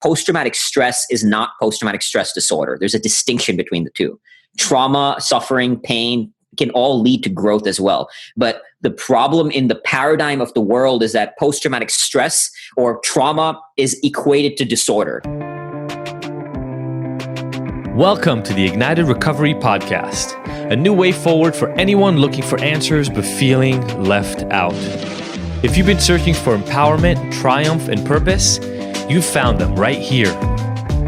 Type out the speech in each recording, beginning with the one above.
post-traumatic stress is not post-traumatic stress disorder. There's a distinction between the two. Trauma, suffering, pain can all lead to growth as well. But the problem in the paradigm of the world is that post-traumatic stress or trauma is equated to disorder. Welcome to the Ignited Recovery Podcast, a new way forward for anyone looking for answers but feeling left out. If you've been searching for empowerment, triumph, and purpose, you've found them right here.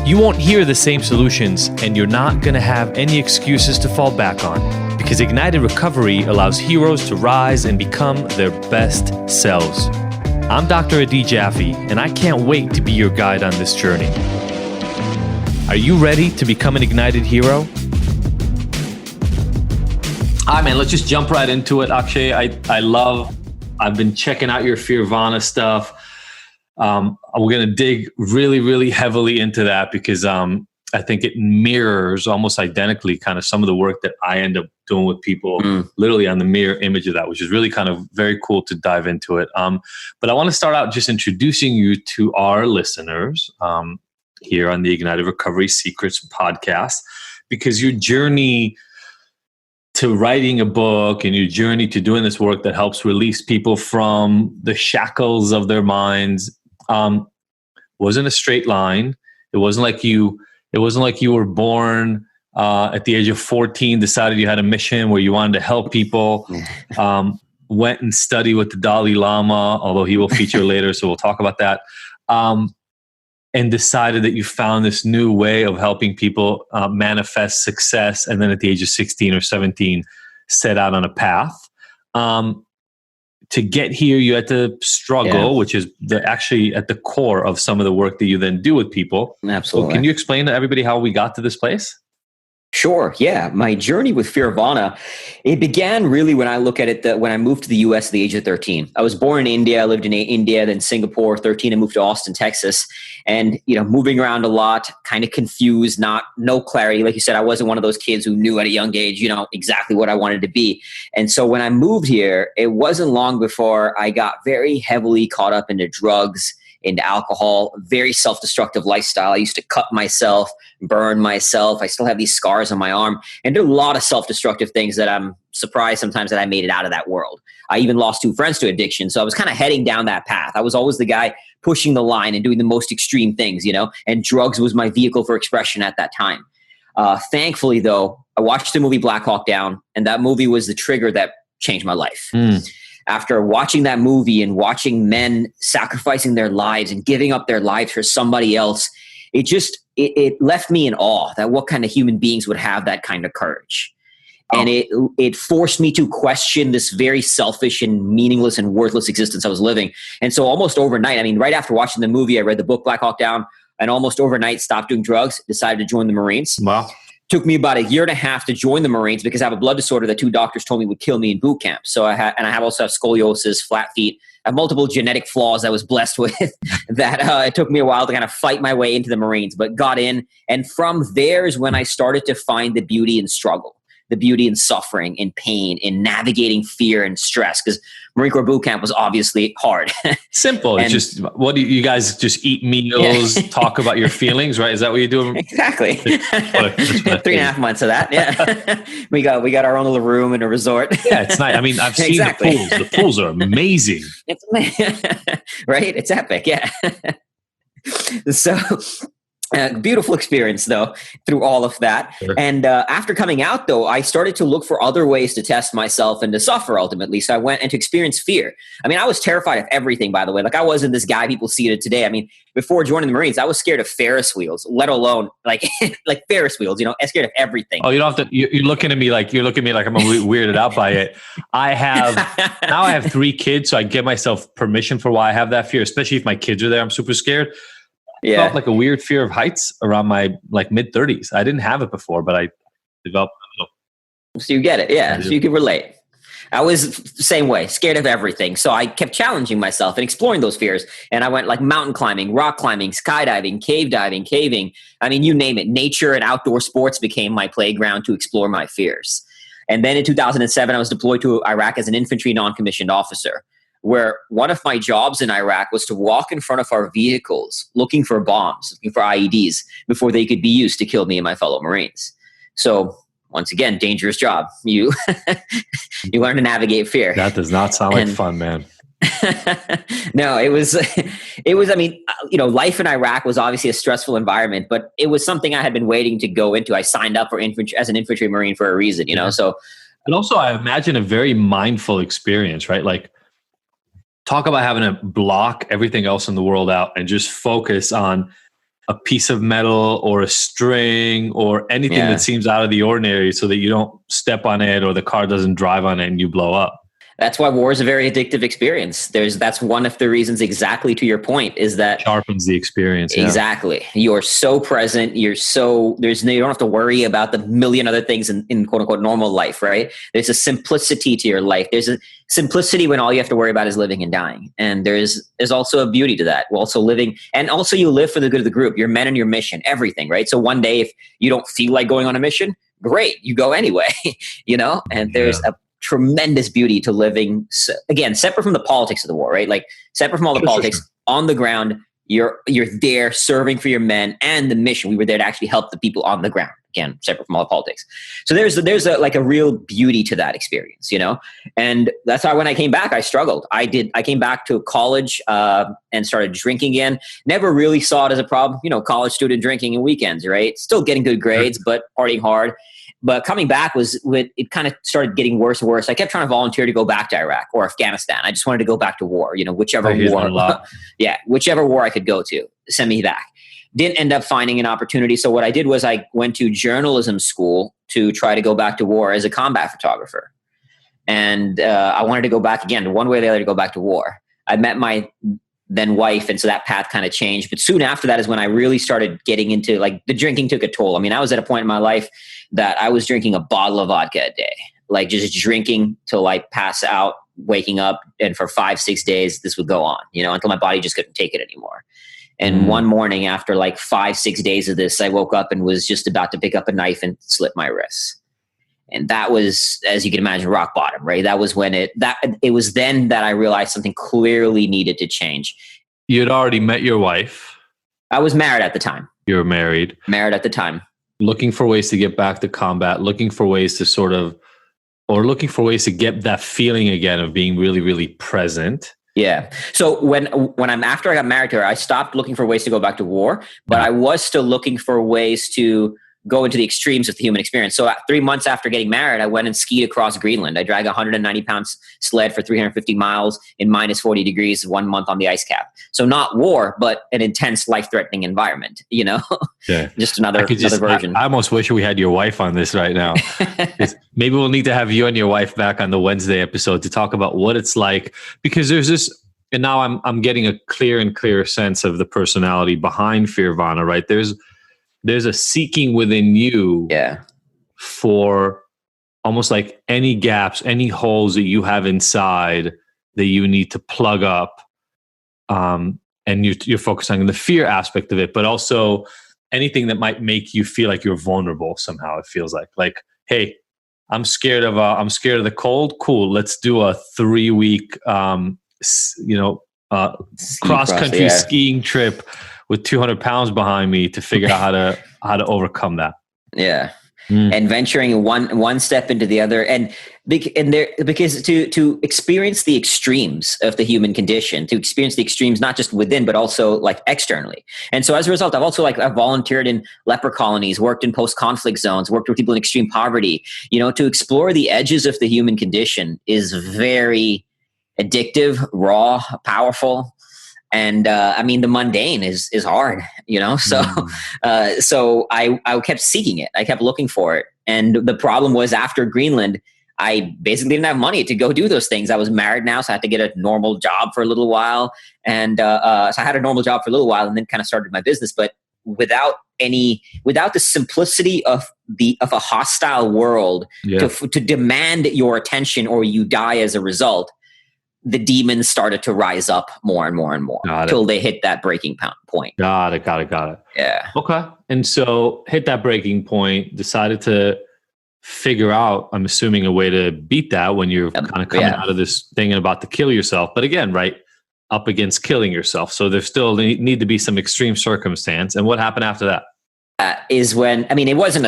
You won't hear the same solutions, and you're not going to have any excuses to fall back on, because Ignited Recovery allows heroes to rise and become their best selves. I'm Dr. Adi Jaffe, and I can't wait to be your guide on this journey. Are you ready to become an ignited hero? Hi, man. Let's just jump right into it, Akshay. I've been checking out your Fearvana stuff. We're going to dig really, really heavily into that because I think it mirrors almost identically kind of some of the work that I end up doing with people, literally on the mirror image of that, which is really kind of very cool to dive into it. But I want to start out just introducing you to our listeners here on the Ignited Recovery Secrets podcast, because your journey to writing a book and your journey to doing this work that helps release people from the shackles of their minds wasn't a straight line. It wasn't like you were born at the age of 14, decided you had a mission where you wanted to help people, went and studied with the Dalai Lama, although he will feature later, so we'll talk about that. And decided that you found this new way of helping people manifest success. And then at the age of 16 or 17, set out on a path. To get here, you had to struggle, which is actually at the core of some of the work that you then do with people. Absolutely. So can you explain to everybody how we got to this place? Sure. Yeah. My journey with Fearvana, it began really when I look at it, when I moved to the US at the age of 13. I was born in India. I lived in India, then Singapore. 13, I moved to Austin, Texas. And, moving around a lot, kind of confused, no clarity. Like you said, I wasn't one of those kids who knew at a young age, exactly what I wanted to be. And so when I moved here, it wasn't long before I got very heavily caught up into drugs, into alcohol, very self-destructive lifestyle. I used to cut myself, burn myself. I still have these scars on my arm, and did a lot of self-destructive things that I'm surprised sometimes that I made it out of that world. I even lost 2 friends to addiction. So I was kind of heading down that path. I was always the guy pushing the line and doing the most extreme things, and drugs was my vehicle for expression at that time. Thankfully, though, I watched the movie Black Hawk Down, and that movie was the trigger that changed my life. After watching that movie and watching men sacrificing their lives and giving up their lives for somebody else, it left me in awe that what kind of human beings would have that kind of courage. And it forced me to question this very selfish and meaningless and worthless existence I was living. And so almost overnight, right after watching the movie, I read the book Black Hawk Down, and almost overnight stopped doing drugs, decided to join the Marines. Wow. Took me about 1.5 years to join the Marines because I have a blood disorder that 2 doctors told me would kill me in boot camp. So I also have scoliosis, flat feet. I have multiple genetic flaws I was blessed with that it took me a while to kind of fight my way into the Marines, but got in. And from there is when I started to find the beauty in struggle, the beauty in suffering, in pain, in navigating fear and stress, because Marine Corps boot camp was obviously hard. Simple. It's just, what do you guys just eat meals, talk about your feelings, right? Is that what you do? Exactly. 3.5 months of that. Yeah. we got our own little room in a resort. Yeah, it's nice. I've seen the pools. The pools are amazing. Right? It's epic. Yeah. So beautiful experience, though, through all of that. Sure. And after coming out, though, I started to look for other ways to test myself and to suffer ultimately. So I went and to experience fear. I was terrified of everything, by the way. Like, I wasn't this guy people see it today. Before joining the Marines, I was scared of Ferris wheels, let alone like Ferris wheels, I was scared of everything. Oh, you don't have to, you're looking at me like I'm weirded out by it. I have 3 kids, so I give myself permission for why I have that fear, especially if my kids are there. I'm super scared. I felt like a weird fear of heights around my mid-30s. I didn't have it before, but I developed it. So you get it. Yeah. So you can relate. I was the same way, scared of everything. So I kept challenging myself and exploring those fears. And I went like mountain climbing, rock climbing, skydiving, cave diving, caving. You name it. Nature and outdoor sports became my playground to explore my fears. And then in 2007, I was deployed to Iraq as an infantry non-commissioned officer. where one of my jobs in Iraq was to walk in front of our vehicles looking for bombs, looking for IEDs before they could be used to kill me and my fellow Marines. So once again, dangerous job. You you learn to navigate fear. That does not sound like fun, man. No, it was, I mean, life in Iraq was obviously a stressful environment, but it was something I had been waiting to go into. I signed up for as an infantry Marine for a reason, so. And also I imagine a very mindful experience, right? Like, talk about having to block everything else in the world out and just focus on a piece of metal or a string or anything that seems out of the ordinary so that you don't step on it or the car doesn't drive on it and you blow up. That's why war is a very addictive experience. That's one of the reasons, exactly to your point, is that sharpens the experience. Exactly. You're so present. You don't have to worry about the million other things in quote unquote normal life, right? There's a simplicity to your life. There's a simplicity when all you have to worry about is living and dying. And there's also a beauty to that. We're also living, and also you live for the good of the group, your men and your mission, everything, right? So one day, if you don't feel like going on a mission, great, you go anyway, and there's a tremendous beauty to living, again, separate from the politics of the war, right? Like separate from all the politics. On the ground, you're there serving for your men and the mission. We were there to actually help the people on the ground, again, separate from all the politics. So there's a real beauty to that experience, and that's why when I came back, I struggled. I came back to college and started drinking again. Never really saw it as a problem, college student drinking in weekends, right? Still getting good grades, but partying hard. But coming back it kind of started getting worse and worse. I kept trying to volunteer to go back to Iraq or Afghanistan. I just wanted to go back to war, whichever war. Whichever war I could go to, send me back. Didn't end up finding an opportunity. So what I did was I went to journalism school to try to go back to war as a combat photographer. And I wanted to go back again, one way or the other, to go back to war. I met my then wife, and so that path kind of changed. But soon after that is when I really started getting into, like, the drinking took a toll. I mean, I was at a point in my life that I was drinking a bottle of vodka a day, like just drinking till I pass out, waking up, and for 5-6 days this would go on, until my body just couldn't take it anymore. And one morning after like 5-6 days of this, I woke up and was just about to pick up a knife and slit my wrist. And that was, as you can imagine, rock bottom, right? That was when it was then that I realized something clearly needed to change. You had already met your wife. I was married at the time. You were married. Married at the time. Looking for ways to get back to combat, looking for ways to get that feeling again of being really, really present. Yeah. So after I got married to her, I stopped looking for ways to go back to war, but I was still looking for ways to go into the extremes of the human experience. So 3 months after getting married, I went and skied across Greenland. I dragged a 190-pound sled for 350 miles in minus 40 degrees 1 month on the ice cap. So not war, but an intense, life-threatening environment, Yeah. Just another version. I almost wish we had your wife on this right now. Maybe we'll need to have you and your wife back on the Wednesday episode to talk about what it's like, because there's this, and now I'm getting a clear and clearer sense of the personality behind Fearvana, right? There's a seeking within you for almost like any gaps, any holes that you have inside that you need to plug up. And you're focusing on the fear aspect of it, but also anything that might make you feel like you're vulnerable somehow. It feels like, hey, I'm scared of the cold. Cool. Let's do a 3-week, cross-country skiing trip with 200 pounds behind me to figure out how to overcome that. Yeah. And venturing one step into the other, and because to experience the extremes of the human condition, to experience the extremes not just within but also like externally. And so as a result, I've also I've volunteered in leper colonies, worked in post-conflict zones, worked with people in extreme poverty. To explore the edges of the human condition is very addictive, raw, powerful. And the mundane is hard, So I kept seeking it. I kept looking for it. And the problem was, after Greenland, I basically didn't have money to go do those things. I was married now, so I had to get a normal job for a little while. And so I had a normal job for a little while, and then kind of started my business. But without the simplicity of a hostile world to demand your attention, or you die as a result, the demons started to rise up more and more and more until they hit that breaking point. Got it. Yeah. Okay. And so hit that breaking point, decided to figure out, I'm assuming, a way to beat that when you're kind of coming out of this thing and about to kill yourself. But again, right, up against killing yourself. So there still need to be some extreme circumstance. And what happened after that? Is when, I mean, it wasn't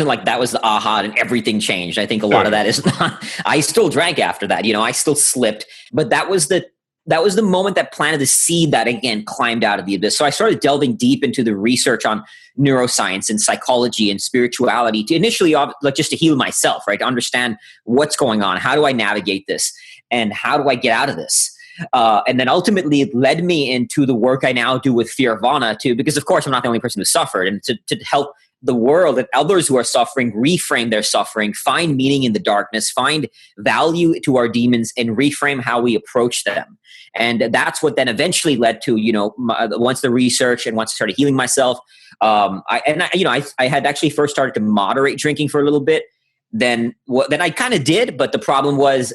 like that was the aha and everything changed. I think a lot of that is not, I still drank after that, I still slipped, but that was the moment that planted the seed that again climbed out of the abyss. So I started delving deep into the research on neuroscience and psychology and spirituality to initially like just to heal myself, right? To understand what's going on. How do I navigate this? And how do I get out of this? And then ultimately it led me into the work I now do with Fearvana too, because of course I'm not the only person who suffered, and to help the world and others who are suffering reframe their suffering, find meaning in the darkness, find value to our demons, and reframe how we approach them. And that's what then eventually led to, once the research and once I started healing myself, I had actually first started to moderate drinking for a little bit. Then I kind of did, but the problem was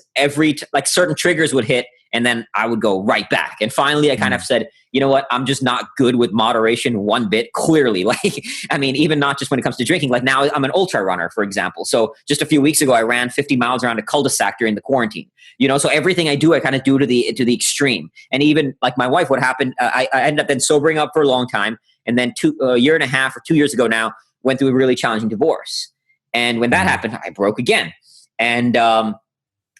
like certain triggers would hit, and then I would go right back. And finally, I kind of said, you know what? I'm just not good with moderation one bit, clearly. Like, I mean, even not just when it comes to drinking. Like now I'm an ultra runner, for example. So just a few weeks ago, I ran 50 miles around a cul-de-sac during the quarantine. So everything I do, I kind of do to the extreme. And even like my wife, what happened, I ended up then sobering up for a long time. And then a year and a half or 2 years ago now, went through a really challenging divorce. And when that happened, I broke again. And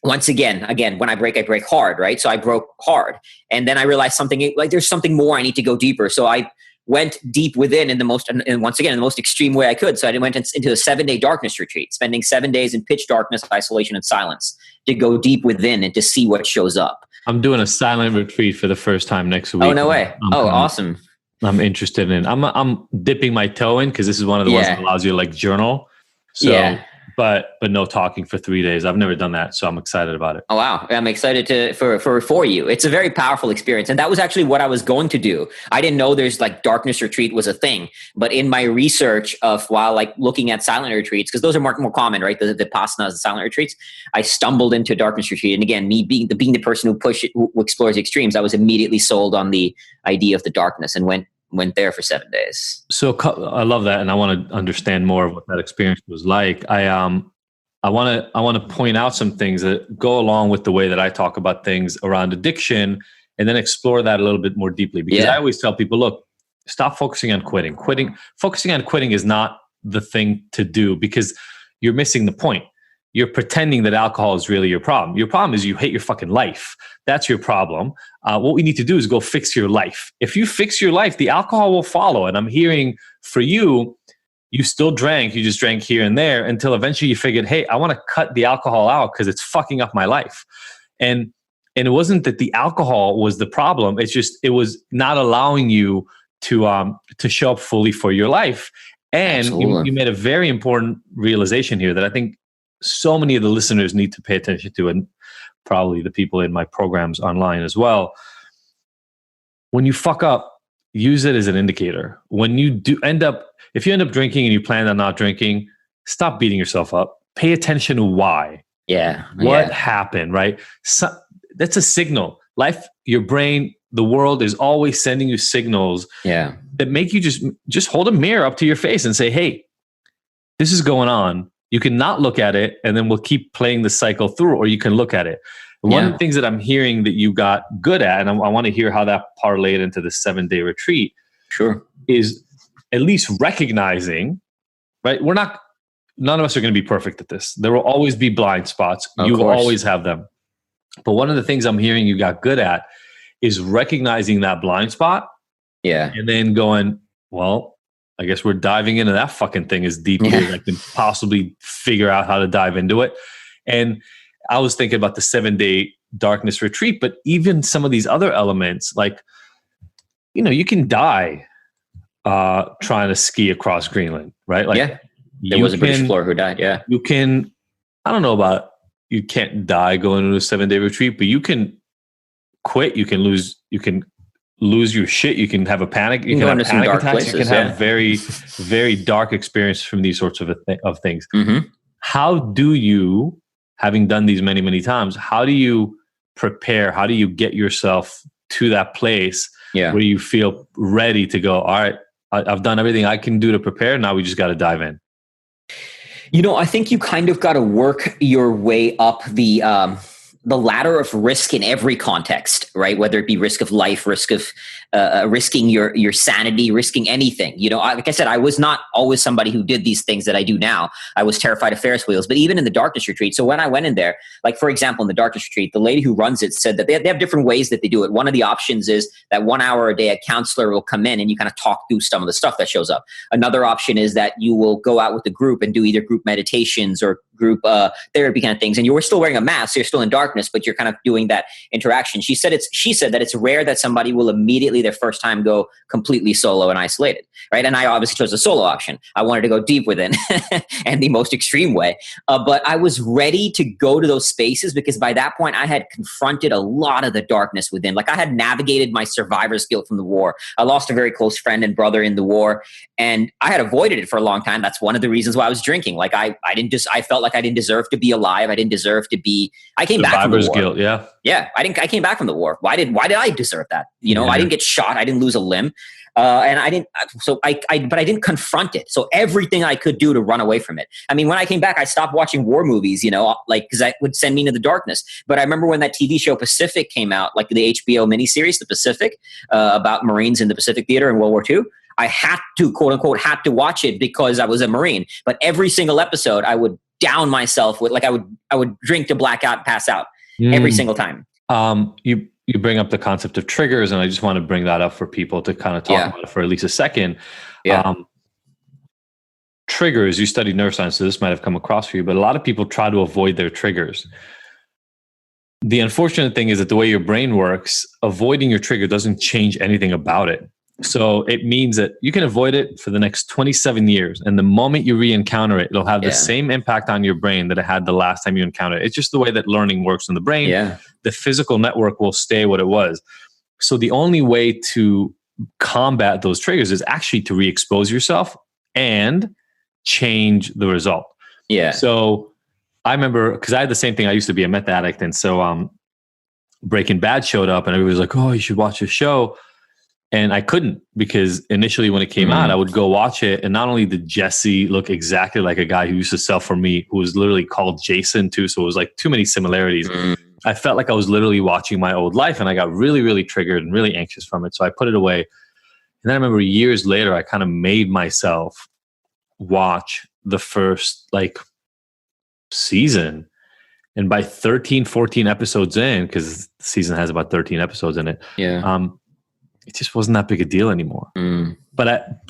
once again, when I break hard, right? So I broke hard. And then I realized something, like there's something more, I need to go deeper. So I went deep within in the most extreme way I could. So I went into a 7-day darkness retreat, spending 7 days in pitch darkness, isolation, and silence to go deep within and to see what shows up. I'm doing a silent retreat for the first time next week. Oh, no way. Awesome. I'm interested in, I'm dipping my toe in because this is one of the ones that allows you to like journal. So, but no talking for 3 days. I've never done that, so I'm excited about it. Oh wow, I'm excited for you. It's a very powerful experience, and that was actually what I was going to do. I didn't know there's like darkness retreat was a thing, but in my research of while like looking at silent retreats, because those are more common, right? The Vipassanas, the silent retreats. I stumbled into darkness retreat, and again, me being the person who explores the extremes, I was immediately sold on the idea of the darkness and went there for 7 days. So I love that, and I want to understand more of what that experience was like. I want to point out some things that go along with the way that I talk about things around addiction, and then explore that a little bit more deeply. Because I always tell people, look, stop focusing on quitting. Focusing on quitting is not the thing to do, because you're missing the point. You're pretending that alcohol is really your problem. Your problem is you hate your fucking life. That's your problem. What we need to do is go fix your life. If you fix your life, the alcohol will follow. And I'm hearing for you, you still drank. You just drank here and there until eventually you figured, hey, I want to cut the alcohol out because it's fucking up my life. And it wasn't that the alcohol was the problem. It's just it was not allowing you to show up fully for your life. And you made a very important realization here that I think so many of the listeners need to pay attention to, and probably the people in my programs online as well. When you fuck up, use it as an indicator. When you if you end up drinking and you plan on not drinking, stop beating yourself up. Pay attention to why. What happened, right? So, that's a signal. Life, your brain, the world is always sending you signals that make you just hold a mirror up to your face and say, hey, this is going on. You can not look at it, and then we'll keep playing the cycle through, or you can look at it. One of the things that I'm hearing that you got good at, and I want to hear how that parlayed into the 7-day retreat, is at least recognizing, right? None of us are going to be perfect at this. There will always be blind spots. You will always have them. But one of the things I'm hearing you got good at is recognizing that blind spot. And then going, well, I guess we're diving into that fucking thing as deeply as I can possibly figure out how to dive into it. And I was thinking about the 7-day darkness retreat, but even some of these other elements, like, you can die trying to ski across Greenland, right? Like, there was a British explorer who died. You can, I don't know about, you can't die going to a 7-day retreat, but you can quit. You can lose your shit. You can have a panic. You can have panic attacks. Places, you can have very, very dark experiences from these sorts of things. How do you, having done these many, many times, how do you prepare? How do you get yourself to that place where you feel ready to go, all right, I've done everything I can do to prepare. Now we just got to dive in. I think you kind of got to work your way up the ladder of risk in every context, right? Whether it be risk of life, risk of risking your sanity, risking anything. Like I said, I was not always somebody who did these things that I do now. I was terrified of Ferris wheels, but even in the darkness retreat. So when I went in there, like for example, in the darkness retreat, the lady who runs it said that they have different ways that they do it. One of the options is that 1 hour a day, a counselor will come in and you kind of talk through some of the stuff that shows up. Another option is that you will go out with the group and do either group meditations or group therapy kind of things. And you're still wearing a mask, so you're still in darkness, but you're kind of doing that interaction. She said that it's rare that somebody will immediately their first time go completely solo and isolated, right? And I obviously chose the solo option. I wanted to go deep within and the most extreme way. But I was ready to go to those spaces because by that point I had confronted a lot of the darkness within. Like I had navigated my survivor's guilt from the war. I lost a very close friend and brother in the war, and I had avoided it for a long time. That's one of the reasons why I was drinking. Like I felt like I didn't deserve to be alive. I didn't deserve to be. I came back from the war. Survivor's guilt, yeah. Yeah, I came back from the war. Why did I deserve that? I didn't get shot. I didn't lose a limb, and I didn't. So but I didn't confront it. So everything I could do to run away from it. I mean, when I came back, I stopped watching war movies. Because that would send me into the darkness. But I remember when that TV show Pacific came out, like the HBO miniseries, The Pacific, about Marines in the Pacific Theater in World War II. I had to, quote unquote, watch it because I was a Marine. But every single episode, I would down myself with, like, I would drink to black out and pass out every single time. You bring up the concept of triggers, and I just want to bring that up for people to kind of talk about it for at least a second. Yeah. Triggers, you studied neuroscience, so this might have come across for you, but a lot of people try to avoid their triggers. The unfortunate thing is that the way your brain works, avoiding your trigger doesn't change anything about it. So it means that you can avoid it for the next 27 years. And the moment you re-encounter it, it'll have the same impact on your brain that it had the last time you encountered it. It's just the way that learning works in the brain. Yeah. The physical network will stay what it was. So the only way to combat those triggers is actually to re-expose yourself and change the result. Yeah. So I remember, because I had the same thing. I used to be a meth addict. And so Breaking Bad showed up and everybody was like, oh, you should watch this show. And I couldn't, because initially when it came out, I would go watch it. And not only did Jesse look exactly like a guy who used to sell for me, who was literally called Jason too. So it was like too many similarities. I felt like I was literally watching my old life, and I got really, really triggered and really anxious from it. So I put it away. And then I remember years later, I kind of made myself watch the first season. And by 13, 14 episodes in, because the season has about 13 episodes in it. Yeah. It just wasn't that big a deal anymore. But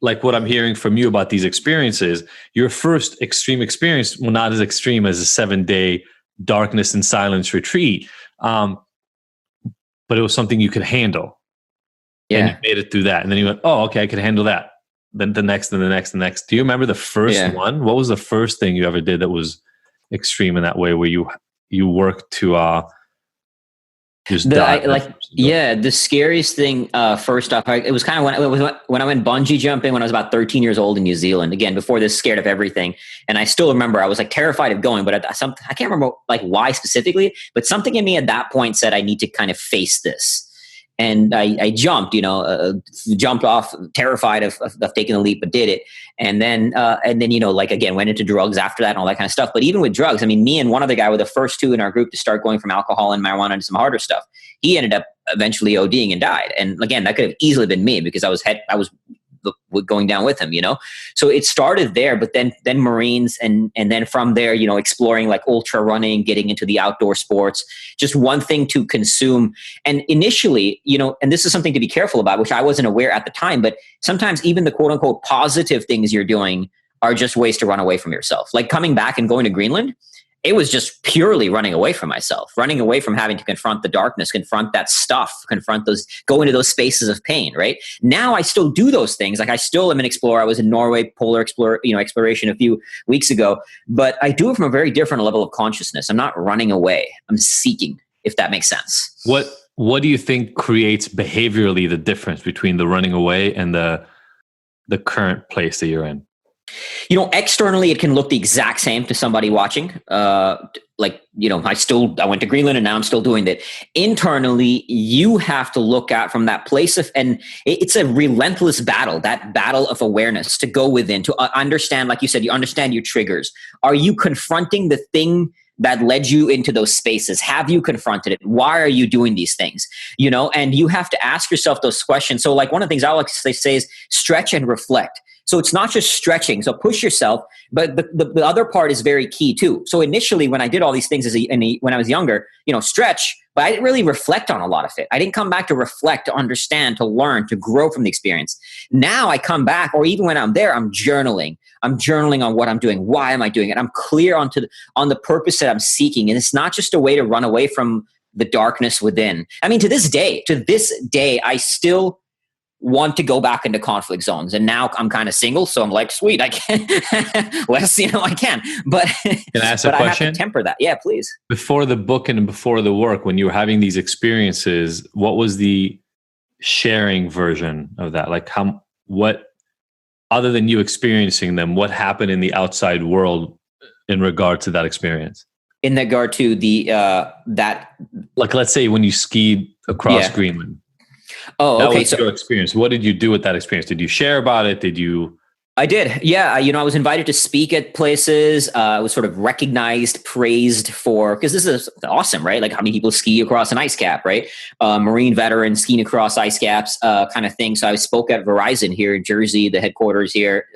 like what I'm hearing from you about these experiences, your first extreme experience, well, not as extreme as a 7-day darkness and silence retreat, but it was something you could handle. Yeah. And you made it through that. And then you went, oh, okay, I can handle that. Then the next and the next and the next. Do you remember the first one? What was the first thing you ever did that was extreme in that way, where you worked to the scariest thing, first off, it was kind of when I went bungee jumping when I was about 13 years old in New Zealand. Again, before this, scared of everything. And I still remember I was terrified of going, but I can't remember why specifically, but something in me at that point said I need to kind of face this. And I jumped, jumped off, terrified of taking the leap, but did it. And then, again, went into drugs after that and all that kind of stuff. But even with drugs, I mean, me and one other guy were the first two in our group to start going from alcohol and marijuana into some harder stuff. He ended up eventually ODing and died. And again, that could have easily been me, because I was going down with him, So it started there, but then Marines, and then from there, exploring ultra running, getting into the outdoor sports, just one thing to consume. And initially, and this is something to be careful about, which I wasn't aware at the time, but sometimes even the quote unquote positive things you're doing are just ways to run away from yourself. Like coming back and going to Greenland, it was just purely running away from myself, running away from having to confront the darkness, confront that stuff, go into those spaces of pain, right? Now I still do those things. I still am an explorer. I was in Norway, polar exploration a few weeks ago, but I do it from a very different level of consciousness. I'm not running away. I'm seeking, if that makes sense. What do you think creates behaviorally the difference between the running away and the current place that you're in? Externally, it can look the exact same to somebody watching. I went to Greenland and now I'm still doing that. Internally, you have to look at from that place and it's a relentless battle, that battle of awareness to go within, to understand, like you said, you understand your triggers. Are you confronting the thing that led you into those spaces? Have you confronted it? Why are you doing these things? And you have to ask yourself those questions. So like one of the things I like to say is stretch and reflect. So it's not just stretching. So push yourself, but the other part is very key too. So initially when I did all these things when I was younger, stretch, but I didn't really reflect on a lot of it. I didn't come back to reflect, to understand, to learn, to grow from the experience. Now I come back, or even when I'm there, I'm journaling. I'm journaling on what I'm doing. Why am I doing it? I'm clear on the purpose that I'm seeking. And it's not just a way to run away from the darkness within. I mean, to this day, I still want to go back into conflict zones. And now I'm kind of single. So I'm like, sweet, I can, I can. But, can I ask a question? I have to temper that. Yeah, please. Before the book and before the work, when you were having these experiences, what was the sharing version of that? Like what, other than you experiencing them, what happened in the outside world in regard to that experience? In regard to like, let's say when you skied across Greenland. Oh, okay. That was your experience. What did you do with that experience? Did you share about it? I did. Yeah. I was invited to speak at places. I was sort of recognized, praised because this is awesome, right? Like how many people ski across an ice cap, right? Marine veterans skiing across ice caps, kind of thing. So I spoke at Verizon here in Jersey, the headquarters here,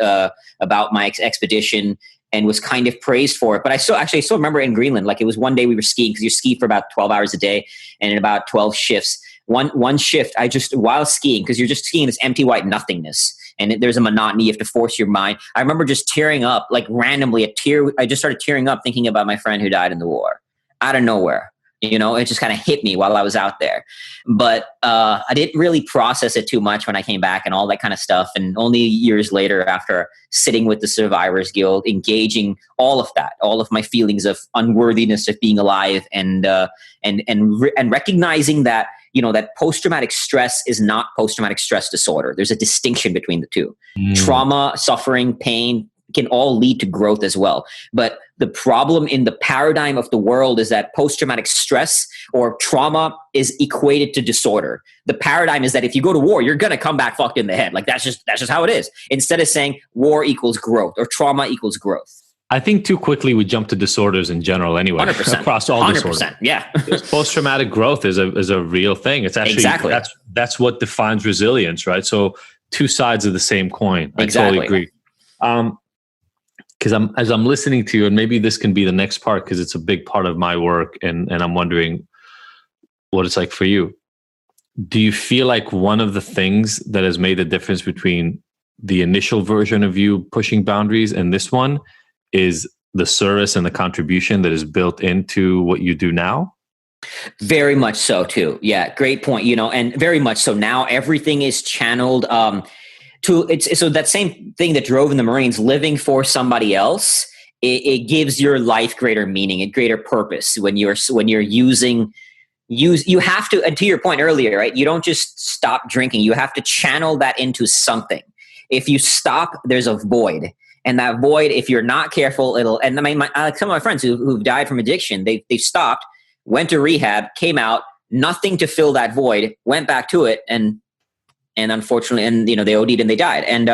about my expedition, and was kind of praised for it. But I still remember in Greenland, like it was one day we were skiing, because you ski for about 12 hours a day and in about 12 shifts. One shift, while skiing, because you're just skiing this empty white nothingness, and there's a monotony. You have to force your mind. I remember just tearing up, like randomly, I just started tearing up thinking about my friend who died in the war, out of nowhere. It just kind of hit me while I was out there. But I didn't really process it too much when I came back and all that kind of stuff. And only years later, after sitting with the Survivors Guild, engaging all of that, all of my feelings of unworthiness of being alive, and recognizing that, that post-traumatic stress is not post-traumatic stress disorder. There's a distinction between the two. Trauma, suffering, pain can all lead to growth as well. But the problem in the paradigm of the world is that post-traumatic stress or trauma is equated to disorder. The paradigm is that if you go to war, you're going to come back fucked in the head. Like that's just how it is. Instead of saying war equals growth or trauma equals growth. I think too quickly we jump to disorders in general anyway. 100%. Across all 100%, disorders. Yeah. Post-traumatic growth is a real thing. It's actually, exactly. that's what defines resilience, right? So two sides of the same coin. I exactly. totally agree. Because as I'm listening to you, and maybe this can be the next part, because it's a big part of my work, and I'm wondering what it's like for you. Do you feel like one of the things that has made the difference between the initial version of you pushing boundaries and this one is the service and the contribution that is built into what you do now? Very much so too. Yeah, great point. And very much so now everything is channeled so that same thing that drove in the Marines, living for somebody else. It gives your life greater meaning and greater purpose when you're using. You have to, and to your point earlier, right? You don't just stop drinking. You have to channel that into something. If you stop, there's a void. And that void, if you're not careful, and I mean, some of my friends who've died from addiction, they stopped, went to rehab, came out, nothing to fill that void, went back to it, and unfortunately, they OD'd and they died. And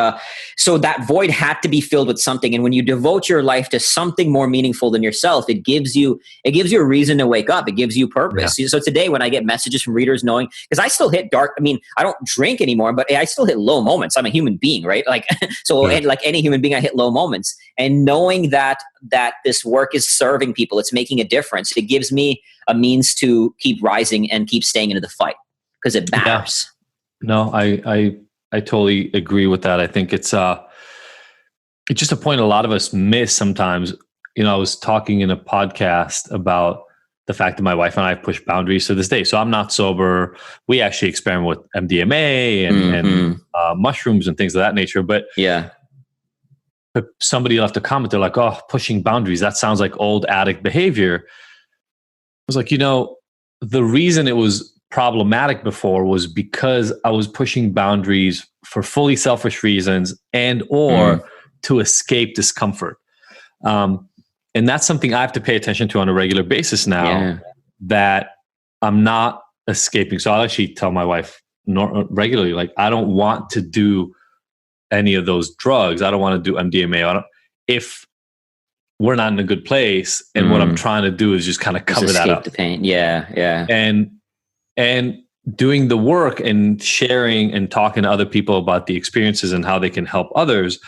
so that void had to be filled with something. And when you devote your life to something more meaningful than yourself, it gives you a reason to wake up. It gives you purpose. Yeah. So today when I get messages from readers knowing, because I still hit dark, I don't drink anymore, but I still hit low moments. I'm a human being, right? Like, so and like any human being, I hit low moments. And knowing that this work is serving people, it's making a difference. It gives me a means to keep rising and keep staying into the fight because it matters. Yeah. No, I totally agree with that. I think it's just a point a lot of us miss sometimes. I was talking in a podcast about the fact that my wife and I have pushed boundaries to this day. So I'm not sober. We actually experiment with MDMA and mushrooms and things of that nature. But yeah, somebody left a comment. They're like, "Oh, pushing boundaries. That sounds like old addict behavior." I was like, the reason it was problematic before was because I was pushing boundaries for fully selfish reasons and or to escape discomfort. And that's something I have to pay attention to on a regular basis now, that I'm not escaping. So I'll actually tell my wife regularly, like, I don't want to do any of those drugs. I don't want to do MDMA. If we're not in a good place, and what I'm trying to do is just kind of cover that up. The pain. Yeah. And doing the work and sharing and talking to other people about the experiences and how they can help others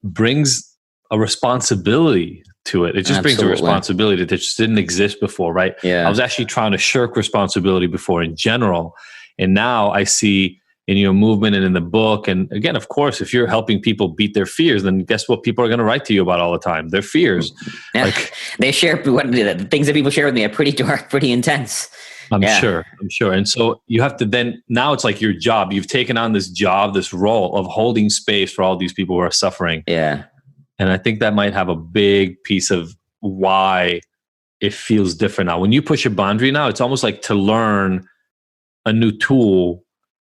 brings a responsibility to it. It just brings a responsibility that just didn't exist before, right? Yeah. I was actually trying to shirk responsibility before in general. And now I see in your movement and in the book, and again, of course, if you're helping people beat their fears, then guess what people are going to write to you about all the time? Their fears. Yeah. They share the things that people share with me are pretty dark, pretty intense. I'm sure. And so you have to then, now it's like your job. You've taken on this job, this role of holding space for all these people who are suffering. Yeah. And I think that might have a big piece of why it feels different now. When you push a boundary now, it's almost like to learn a new tool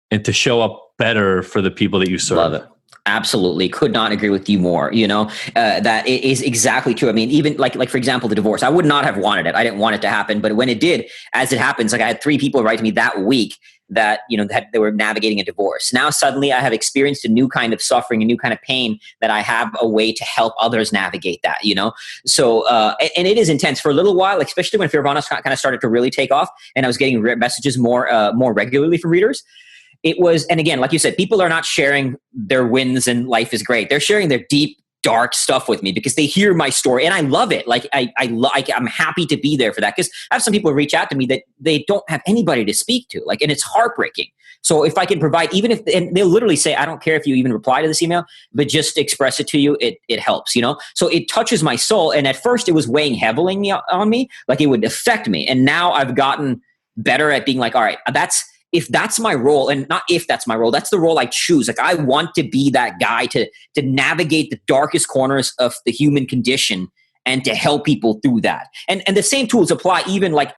and to show up better for the people that you serve. Love it. Absolutely. Could not agree with you more. That is exactly true. I mean, even like for example, the divorce, I would not have wanted it. I didn't want it to happen. But when it did, as it happens, like I had 3 people write to me that week that, that they were navigating a divorce. Now, suddenly I have experienced a new kind of suffering, a new kind of pain that I have a way to help others navigate that, So, and it is intense for a little while, especially when Fearvana kind of started to really take off and I was getting messages more regularly from readers. It was, and again, like you said, people are not sharing their wins and life is great. They're sharing their deep, dark stuff with me because they hear my story and I love it. Like I'm happy to be there for that because I have some people reach out to me that they don't have anybody to speak to, and it's heartbreaking. So if I can provide, even if, and they'll literally say, I don't care if you even reply to this email, but just express it to you, it helps, So it touches my soul. And at first it was weighing heavily on me, like it would affect me. And now I've gotten better at being like, all right, if that's my role, and not if that's my role, that's the role I choose. Like I want to be that guy to navigate the darkest corners of the human condition and to help people through that. And the same tools apply even like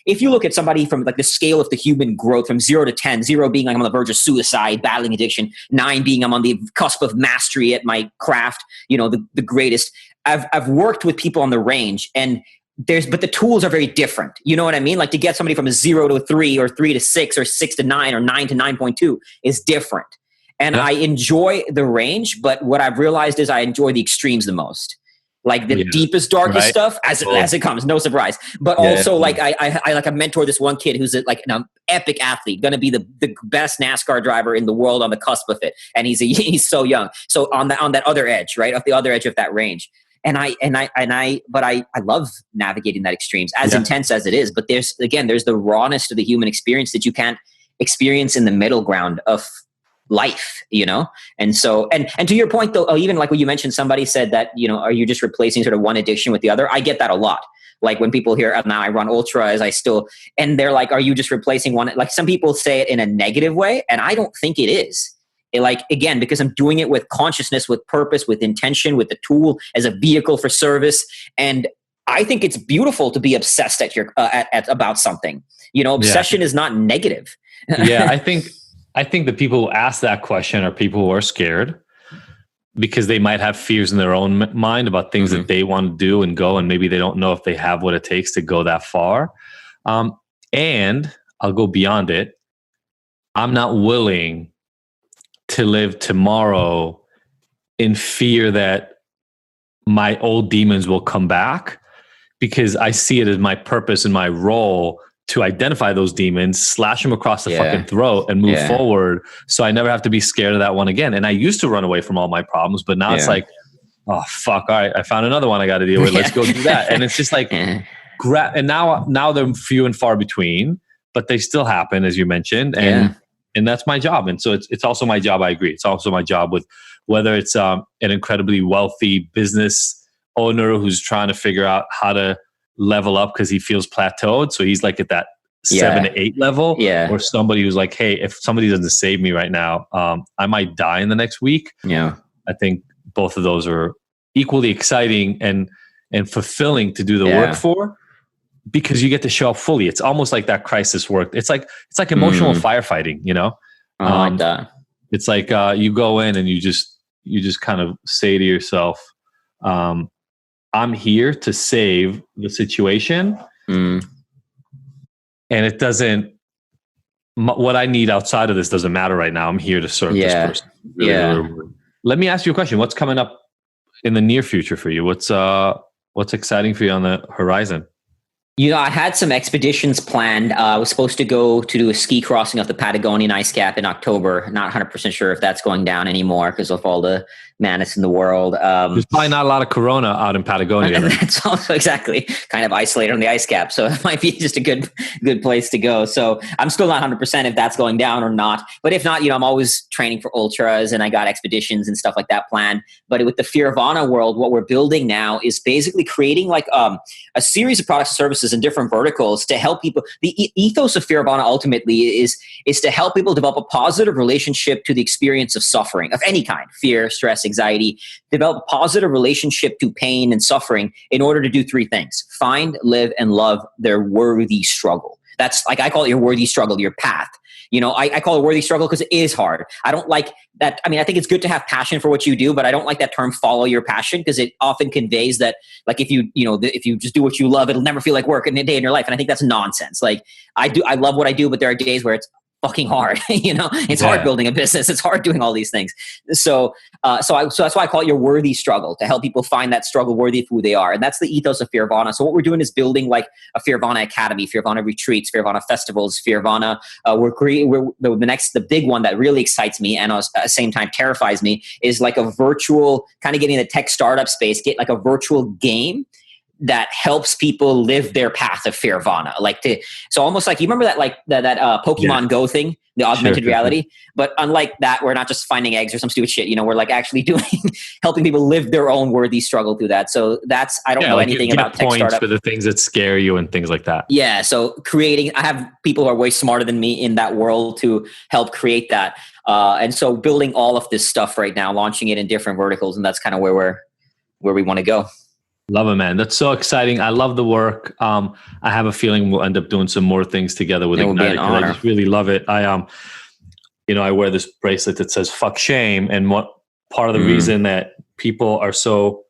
if you look at somebody from like the scale of the human growth from 0 to 10, 0 being like I'm on the verge of suicide, battling addiction, 9 being I'm on the cusp of mastery at my craft, the greatest. I've worked with people on the range and but the tools are very different. You know what I mean? Like to get somebody from a 0 to a 3 or 3 to 6 or 6 to 9 or 9 to 9.2 is different. And I enjoy the range, but what I've realized is I enjoy the extremes the most. Like the deepest, darkest stuff as it comes, no surprise. But also like I mentor this one kid who's like an epic athlete, going to be the best NASCAR driver in the world on the cusp of it. And he's so young. So on that other edge, right? Off the other edge of that range. But I love navigating that extremes as intense as it is. But there's the rawness to the human experience that you can't experience in the middle ground of life, And so, and to your point though, even like when you mentioned, somebody said that, are you just replacing sort of one addiction with the other? I get that a lot. Like when people hear, now I run ultras, and they're like, are you just replacing one? Like some people say it in a negative way. And I don't think it is. Again, because I'm doing it with consciousness, with purpose, with intention, with the tool as a vehicle for service. And I think it's beautiful to be obsessed about something. Obsession is not negative. I think the people who ask that question are people who are scared because they might have fears in their own mind about things that they want to do and go, and maybe they don't know if they have what it takes to go that far. And I'll go beyond it. I'm not willing to live tomorrow in fear that my old demons will come back, because I see it as my purpose and my role to identify those demons, slash them across the fucking throat and move forward. So I never have to be scared of that one again. And I used to run away from all my problems, but now it's like, oh fuck. All right. I found another one I got to deal with. Let's go do that. And it's just like, and now they're few and far between, but they still happen, as you mentioned. And that's my job. And so it's also my job. I agree. It's also my job with whether it's an incredibly wealthy business owner who's trying to figure out how to level up because he feels plateaued. So he's like at that 7 to 8 level, or somebody who's like, hey, if somebody doesn't save me right now, I might die in the next week. Yeah. I think both of those are equally exciting and fulfilling to do the work for, because you get to show up fully. It's almost like that crisis work. It's like emotional firefighting, I like that. It's like you go in and you you just kind of say to yourself, I'm here to save the situation. And it doesn't, what I need outside of this doesn't matter right now. I'm here to serve this person. Really. Let me ask you a question. What's coming up in the near future for you? What's exciting for you on the horizon? I had some expeditions planned. I was supposed to go to do a ski crossing of the Patagonian ice cap in October. Not 100% sure if that's going down anymore because of all the madness in the world. There's probably not a lot of corona out in Patagonia. That's also exactly kind of isolated on the ice cap. So it might be just a good place to go. So I'm still not 100% if that's going down or not. But if not, I'm always training for ultras and I got expeditions and stuff like that planned. But with the Fearvana world, what we're building now is basically creating like a series of products and services in different verticals to help people. The ethos of Fearvana ultimately is to help people develop a positive relationship to the experience of suffering of any kind, fear, stress, anxiety, develop a positive relationship to pain and suffering in order to do three things: find, live, and love their worthy struggle. That's like, I call it your worthy struggle, your path. I call it worthy struggle because it is hard. I don't like that. I mean, I think it's good to have passion for what you do, but I don't like that term follow your passion because it often conveys that like if you just do what you love, it'll never feel like work in a day in your life. And I think that's nonsense. Like I love what I do, but there are days where it's fucking hard. It's hard building a business. It's hard doing all these things. So that's why I call it your worthy struggle, to help people find that struggle worthy of who they are. And that's the ethos of Fearvana. So what we're doing is building like a Fearvana Academy, Fearvana retreats, Fearvana festivals, Fearvana. The big one that really excites me and at the same time terrifies me is like a virtual, kind of getting in the tech startup space, get like a virtual game that helps people live their path of Fearvana. So almost like, you remember that Pokemon Go thing, the augmented reality, but unlike that, we're not just finding eggs or some stupid shit, we're like actually helping people live their own worthy struggle through that. So I don't know anything about tech startup. For the things that scare you and things like that. Yeah. So I have people who are way smarter than me in that world to help create that. And so building all of this stuff right now, launching it in different verticals. And that's kind of where we want to go. Love it, man. That's so exciting. I love the work. I have a feeling we'll end up doing some more things together with Ignite. I just really love it. I wear this bracelet that says "fuck shame," and what part of the reason that people are so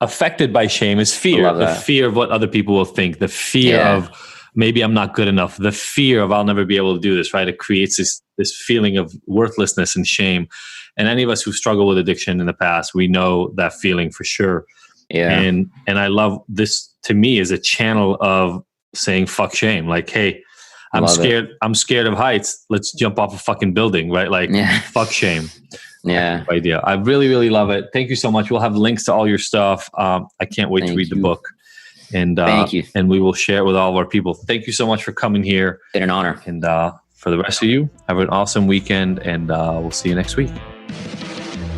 affected by shame is fear. The fear of what other people will think. The fear of maybe I'm not good enough. The fear of I'll never be able to do this. Right? It creates this feeling of worthlessness and shame. And any of us who struggle with addiction in the past, we know that feeling for sure. Yeah. And I love this. To me, is a channel of saying fuck shame. Like, hey, I'm scared. I'm scared of heights. Let's jump off a fucking building, right? Like, fuck shame. Yeah. Idea. I really, really love it. Thank you so much. We'll have links to all your stuff. I can't wait to read the book. And thank you. And we will share it with all of our people. Thank you so much for coming here. It's been an honor. And for the rest of you, have an awesome weekend, and we'll see you next week.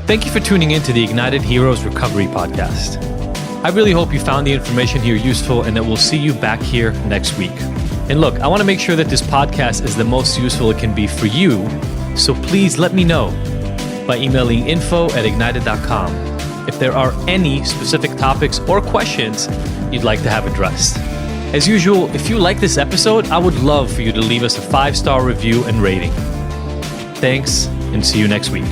Thank you for tuning in to the Ignited Heroes Recovery Podcast. I really hope you found the information here useful, and that we'll see you back here next week. And look, I want to make sure that this podcast is the most useful it can be for you, so please let me know by emailing info@ignited.com if there are any specific topics or questions you'd like to have addressed. As usual, if you like this episode, I would love for you to leave us a 5-star review and rating. Thanks, and see you next week.